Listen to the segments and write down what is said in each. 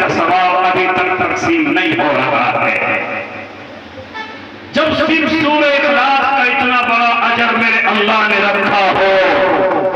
کا ثواب ابھی تک تقسیم نہیں ہو رہا ہے۔ جب صرف سورہ اخلاص کا اتنا بڑا اجر میرے اللہ نے رکھا ہو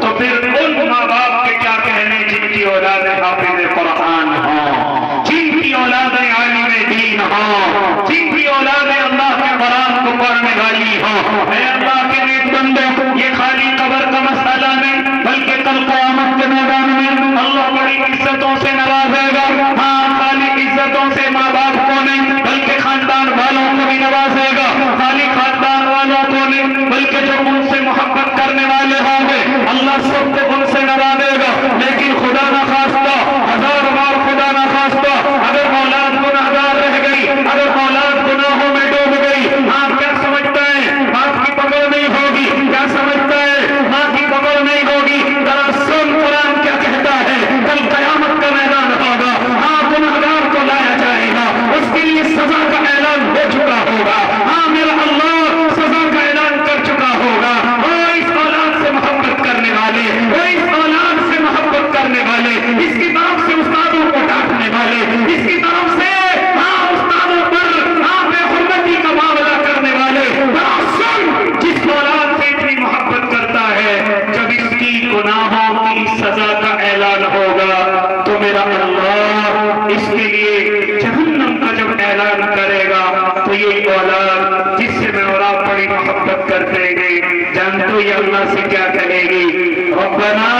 تو پھر ان ماں باپ کے کیا کہنے جن کی اولاد حافظ قرآن ہوں، جن کی اولاد عالم دین ہوں، جن کی اولاد اللہ کے قرآن کو پڑھنے والی ہوں۔ اے اللہ کے نیک بندے، یہ خالی قبر کا مسئلہ نہیں بلکہ کل قیامت کے میدان میں اللہ بڑی عزتوں سے نوازے گا۔ ہاں، خالی عزتوں سے ماں باپ کو نہیں بلکہ خاندان والوں کو بھی نوازے گا۔ خالی خاندان والوں کو نہیں بلکہ جو ان سے محبت کرنے والے ہوں گے اللہ سب کو ان سے نوازے گا۔ لیکن خدا نہ خواستہ، ہزار بار خدا نہ خواستہ، اگر اولاد گناہگار رہ گئی، اگر اولاد گناہوں میں ڈوب گئی، آپ کیا سمجھتا ہے باپ کی پکڑ نہیں ہوگی؟ کیا سمجھتا ہے ماں کی پکڑ نہیں ہوگی؟ دراصل قرآن کیا کہتا ہے؟ کل قیامت کا میدان ہوگا، ہاں گناہگار کو لایا جائے گا، اس کے لیے سزا کا اعلان ہو چکا ہوگا۔ ہاں میرا اللہ سزا کا اعلان کر چکا ہوگا۔ وہ اس اولاد سے محبت کرنے والے، وہ اس اولاد سے محبت کرنے والے، اس کی طرف سے استادوں کو ڈانٹنے والے، اس کی طرف سے ہاں استادوں پر ہاں بے حرمتی کا معاملہ کرنے والے، دراصل جس اولاد سے اتنی محبت کرتا ہے جب اس کی گناہوں کی سزا کا اعلان ہوگا تو میرا اللہ اس کے لیے جہنم کا جب اعلان کرے گا تو یہ اولاد جس سے میں اور آپ بڑی محبت کرتے گے جانتے یہ اللہ سے کیا کہے گی؟ ربنا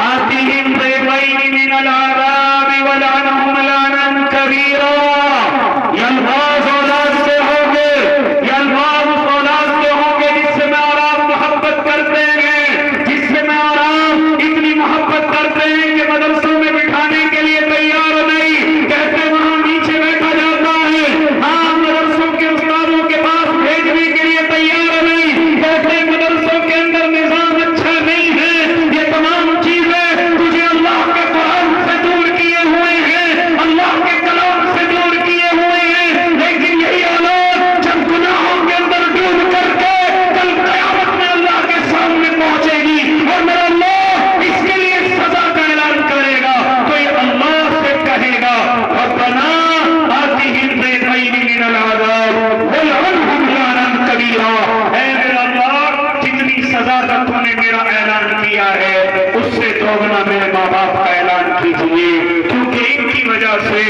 آتِهِمْ ضِعْفَيْنِ مِنَ الْعَذَابِ وَلْعَنْهُمْ لَعْنًا كَبِيرًا۔ یہ الفاظ اولاد سے ہوں گے، یہ الفاظ اس اولاد سے ہوں گے جس سے میں اور آپ محبت کرتے ہیں، جس سے میں اور آپ اتنی محبت کرتے ہیں کہ مدرسوں میں بٹھانے کے لیے تیار نہیں، کہتے وہاں نیچے بیٹھا جاتا ہے، ہاں مدرسوں کے استادوں کے پاس بھیجنے کے لیے تیار نہیں، کہتے مدرسوں کے اندر نظام اچھا نہیں ہے۔ یہ تمام چیزیں تجھے اللہ کے قرآن سے دور کیے ہوئے ہیں، اللہ کے کلام سے دور کیے ہوئے ہیں، لیکن یہی اولاد جب گناہوں کے اندر ڈوب کر کے کل قیامت میں اللہ کے سامنے پہنچے گی اور میرا اللہ اس کے لیے سزا کا اعلان کرے گا تو یہ اللہ سے کہے گا ربنا آتِهِمْ ضِعْفَيْنِ مِنَ الْعَذَابِ وَلْعَنْهُمْ لَعْنًا كَبِيرًا۔ اے میرا اللہ جتنی سزا کا تو نے میرا اعلان کیا ہے اس سے دوگنا میرے ماں باپ کا اعلان کیجیے، کیونکہ ان کی وجہ سے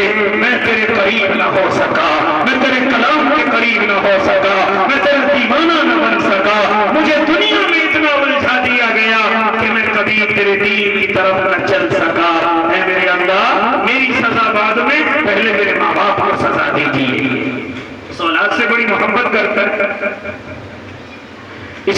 میں تیرے قریب نہ ہو سکا، میں تیرے کلام کے قریب نہ ہو سکا، میں تیرا دیوانہ نہ بن سکا، مجھے دنیا میں اتنا الجھا دیا گیا کہ میں کبھی تیرے دین کی طرف نہ چل سکا۔ اے میرے اللہ میری سزا بعد میں، پہلے میرے ماں باپ کو سزا دیجیے۔ اس اولاد سے بڑی محبت کرتا ہے